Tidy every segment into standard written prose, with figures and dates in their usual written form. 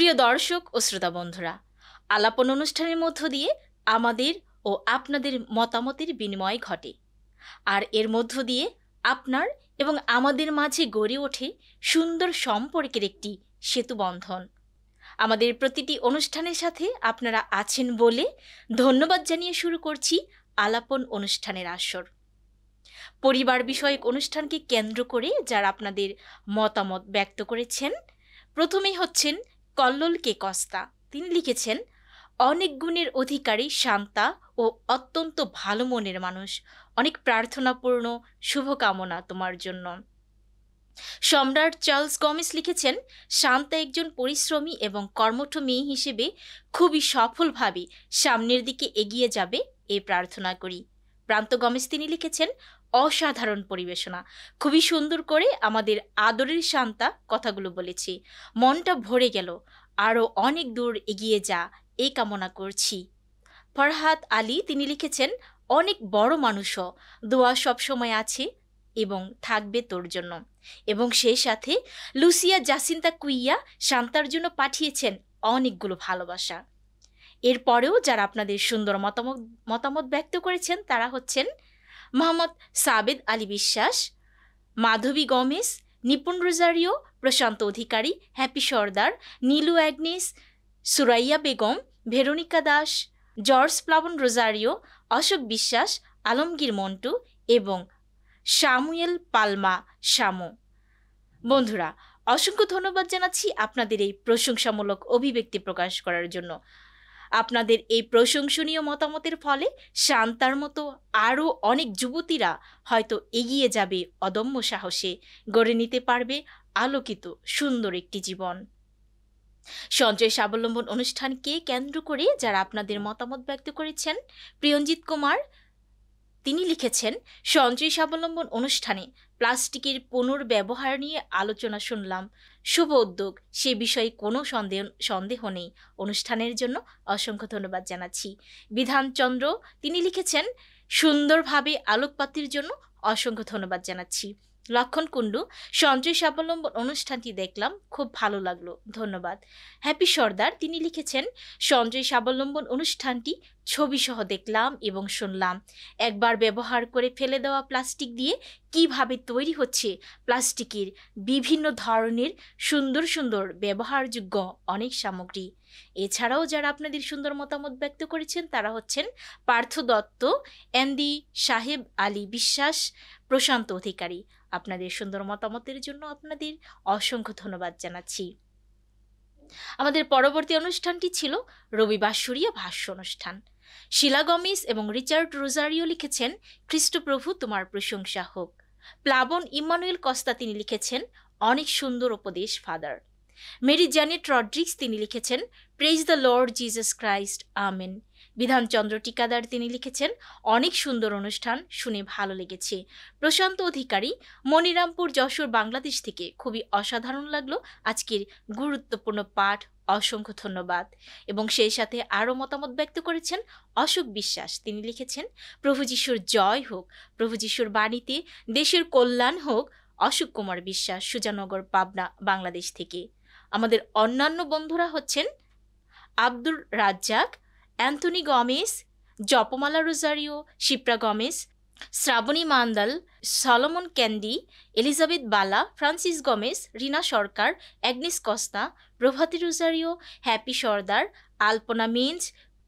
প্রিয় দর্শক ও শ্রোতা বন্ধুরা, আলাপন অনুষ্ঠানের মধ্য দিয়ে আমাদের ও আপনাদের মতামতের বিনিময় ঘটে, আর এর মধ্য দিয়ে আপনার এবং আমাদের মাঝে গড়ে ওঠে সুন্দর সম্পর্কের একটি সেতুবন্ধন। আমাদের প্রতিটি অনুষ্ঠানের সাথে আপনারা আছেন বলে ধন্যবাদ জানিয়ে শুরু করছি আলাপন অনুষ্ঠানের আসর। পরিবার বিষয়ক অনুষ্ঠানকে কেন্দ্র করে যারা আপনাদের মতামত ব্যক্ত করেছেন, প্রথমেই হচ্ছেন কল্লোল কে কস্তা। তিনি লিখেছেন, অনেক গুণের অধিকারী, শান্তা ও অত্যন্ত ভালো মনের মানুষ, অনেক প্রার্থনাপূর্ণ শুভকামনা তোমার জন্য। সম্রাট চার্লস গমেস লিখেছেন, শান্তা একজন পরিশ্রমী এবং কর্মঠ মেয়ে হিসেবে খুবই সফলভাবে সামনের দিকে এগিয়ে যাবে এই প্রার্থনা করি। প্রান্ত গমেস তিনি লিখেছেন, অসাধারণ পরিবেশনা, খুবই সুন্দর করে আমাদের আদরের শান্তা কথাগুলো বলেছি, মনটা ভরে গেল, আরও অনেক দূর এগিয়ে যা এই কামনা করছি। ফরহাদ আলী তিনি লিখেছেন, অনেক বড় মানুষও, দোয়া সবসময় আছে এবং থাকবে তোর জন্য। এবং সেই সাথে লুসিয়া জাসিন্তা কুইয়া শান্তার জন্য পাঠিয়েছেন অনেকগুলো ভালোবাসা। এরপরেও যারা আপনাদের সুন্দর মতামত ব্যক্ত করেছেন তারা হচ্ছেন Mohammad Sabed Ali Biswas, Madhabi Gomes, Nipun Rozario, Prashanta Adhikari, Happy Sardar, Nilu Agnes, Suraiya Begum, Veronica Das, George Plabon Rozario, Ashok Biswas, Alamgir Montu এবং সামুয়েল পালমা শামু। বন্ধুরা, অসংখ্য ধন্যবাদ জানাচ্ছি আপনাদের এই প্রশংসামূলক অভিব্যক্তি প্রকাশ করার জন্য। আপনাদের এই প্রশংসনীয় মতামতের ফলে শান্তার মতো আরও অনেক যুবতীরা হয়তো এগিয়ে যাবে অদম্য সাহসে, গড়ে নিতে পারবে আলোকিত সুন্দর একটি জীবন। সঞ্চয় স্বাবলম্বন অনুষ্ঠানকে কেন্দ্র করে যারা আপনাদের মতামত ব্যক্ত করেছেন, প্রিয়ঞ্জিত কুমার তিনি লিখেছেন, সঞ্চয় স্বাবলম্বন অনুষ্ঠানে প্লাস্টিকের পুনর্ব্যবহার নিয়ে আলোচনা শুনলাম, শুভ উদ্যোগ, সে বিষয়ে কোনো সন্দেহ নেই। অনুষ্ঠানের জন্য অসংখ্য ধন্যবাদ জানাচ্ছি। বিধানচন্দ্র তিনি লিখেছেন, সুন্দরভাবে আলোকপাতের জন্য অসংখ্য ধন্যবাদ জানাচ্ছি। লক্ষণ কুণ্ডু, সঞ্চয় স্বাবলম্বন অনুষ্ঠানটি দেখলাম, খুব ভালো লাগলো, ধন্যবাদ। হ্যাপি সর্দার তিনি লিখেছেন, সঞ্চয় স্বাবলম্বন অনুষ্ঠানটি ছবি সহ দেখলাম এবং শুনলাম। একবার ব্যবহার করে ফেলে দেওয়া প্লাস্টিক দিয়ে কিভাবে তৈরি হচ্ছে প্লাস্টিকের বিভিন্ন ধরনের সুন্দর সুন্দর ব্যবহারযোগ্য অনেক সামগ্রী। এছাড়াও যারা আপনাদের সুন্দর মতামত ব্যক্ত করেছেন তারা হচ্ছেন পার্থ দত্ত, এমডি সাহেব আলী বিশ্বাস, প্রশান্ত অধিকারী। আপনাদের সুন্দর মতামতের জন্য আপনাদের অসংখ্য ধন্যবাদ জানাচ্ছি। আমাদের পরবর্তী অনুষ্ঠানটি ছিল রবিবাসরীয় ভাষ্য অনুষ্ঠান। শিলা গমেস এবং রিচার্ড রোজারিও লিখেছেন, খ্রিস্টপ্রভু তোমার প্রশংসা হোক। প্লাবন ইম্মানুয়েল কস্তা তিনি লিখেছেন, অনেক সুন্দর উপদেশ ফাদার। মেরি জ্যানেট রড্রিক্স তিনি লিখেছেন, praise the Lord Jesus Christ, amen. Bidhanchandra Tikadar তিনি লিখেছেন, অনেক সুন্দর অনুষ্ঠান, শুনে ভালো লেগেছে। প্রশান্ত অধিকারী, মনিরামপুর, যশোর, বাংলাদেশ থেকে, খুবই অসাধারণ লাগলো আজকের গুরুত্বপূর্ণ পাঠ, অসংখ্য ধন্যবাদ। এবং সেই সাথে আরও মতামত ব্যক্ত করেছেন অশোক বিশ্বাস, তিনি লিখেছেন, প্রভু যিশুর জয় হোক, প্রভু যিশুর বাণীতে দেশের কল্যাণ হোক। অশোক কুমার বিশ্বাস, সুজানগর, পাবনা, বাংলাদেশ থেকে। আমাদের অন্যান্য বন্ধুরা হচ্ছেন Abdur Razzak, Anthony Gomes, Japmala Rozario, Shipra Gomes, Shraboni Mandal, Solomon Kandi, Elizabeth Bala, Francis Gomes, Rina Sarkar, Agnes Costa, Provati Rozario, Happy Sardar, Alpana Minj,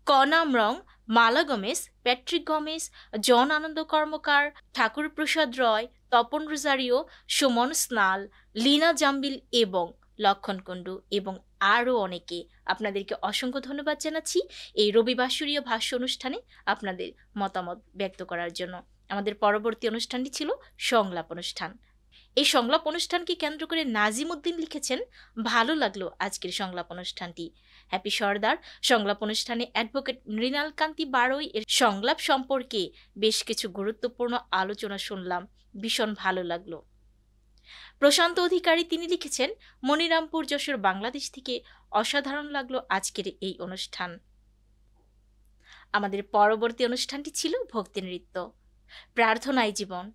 Konam Rong, Mala Gomes, Patrick Gomes, John Ananda Karmakar, Thakur Prasad Roy, Tapan Rozario, Suman Snal, Lina Jambil এবং লক্ষণ কুণ্ডু এবং আরও অনেকে। আপনাদেরকে অসংখ্য ধন্যবাদ জানাচ্ছি এই রবিবাসরীয় ভাষ্য অনুষ্ঠানে আপনাদের মতামত ব্যক্ত করার জন্য। আমাদের পরবর্তী অনুষ্ঠানটি ছিল সংলাপ অনুষ্ঠান। এই সংলাপ অনুষ্ঠানকে কেন্দ্র করে নাজিম উদ্দিন লিখেছেন, ভালো লাগলো আজকের সংলাপ অনুষ্ঠানটি। হ্যাপি সর্দার, সংলাপ অনুষ্ঠানে অ্যাডভোকেট মৃণাল কান্তি বারোই এর সংলাপ সম্পর্কে বেশ কিছু গুরুত্বপূর্ণ আলোচনা শুনলাম, ভীষণ ভালো লাগলো। প্রশান্ত অধিকারী তিনি লিখেছেন, মনিরামপুর, যশোর, বাংলাদেশ থেকে, অসাধারণ লাগলো আজকের এই অনুষ্ঠান। আমাদের পরবর্তী অনুষ্ঠানটি ছিল ভক্তি নৃত্য, প্রার্থনায় জীবন।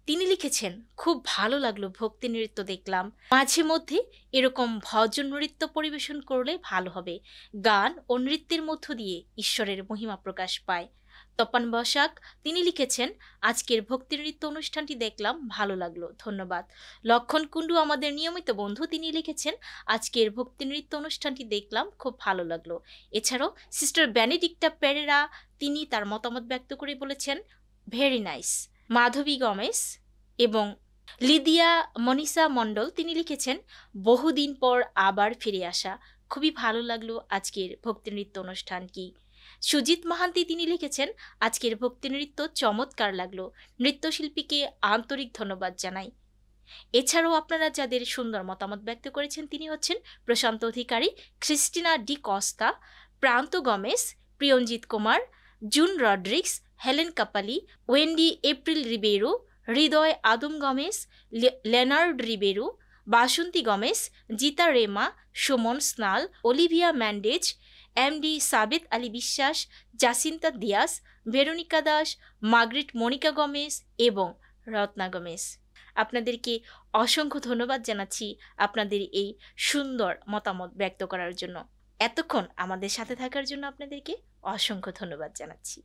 তিনি লিখেছেন, খুব ভালো লাগলো, ভক্তি নৃত্য দেখলাম। মাঝে মধ্যে এরকম ভজন নৃত্য পরিবেশন করলে ভালো হবে। গান ও নৃত্যের মধ্য দিয়ে ঈশ্বরের মহিমা প্রকাশ পায়। তপন বসাক তিনি লিখেছেন, আজকের ভক্তি নৃত্য অনুষ্ঠানটি দেখলাম, ভালো লাগলো, ধন্যবাদ। লক্ষণ কুণ্ডু আমাদের নিয়মিত বন্ধু, তিনি লিখেছেন, আজকের ভক্তি নৃত্য অনুষ্ঠানটি দেখলাম, খুব ভালো লাগলো। এছাড়াও সিস্টার বেনেডিক্টা পেরেরা তিনি তার মতামত ব্যক্ত করে বলেছেন, ভেরি নাইস। মাধবী গমেশ এবং লিদিয়া মনীষা মণ্ডল তিনি লিখেছেন, বহুদিন পর আবার ফিরে আসা, খুবই ভালো লাগলো আজকের ভক্তি নৃত্য অনুষ্ঠানটি। সুজিত মাহান্তি তিনি লিখেছেন, আজকের ভক্তি নৃত্য চমৎকার লাগলো, নৃত্যশিল্পীকে আন্তরিক ধন্যবাদ জানাই। এছাড়াও আপনারা যাদের সুন্দর মতামত ব্যক্ত করেছেন তিনি হচ্ছেন Prashanta Adhikari, Christina D'Costa, Pranta Gomes, Priyanjit Kumar, June Rodrigues, Helen Kapali, Wendy April Ribeiro, Hridoy Adam Gomes, Leonard Ribeiro, Basanti Gomes, Jita Rema, Suman Snal, Olivia Mendes, MD Sabet Ali Biswas, Jacinta Dias, Veronica Das, Margaret Monica Gomes এবং রত্না গমেশ। আপনাদেরকে অসংখ্য ধন্যবাদ জানাচ্ছি আপনাদের এই সুন্দর মতামত ব্যক্ত করার জন্য। এতক্ষণ আমাদের সাথে থাকার জন্য আপনাদেরকে অসংখ্য ধন্যবাদ জানাচ্ছি।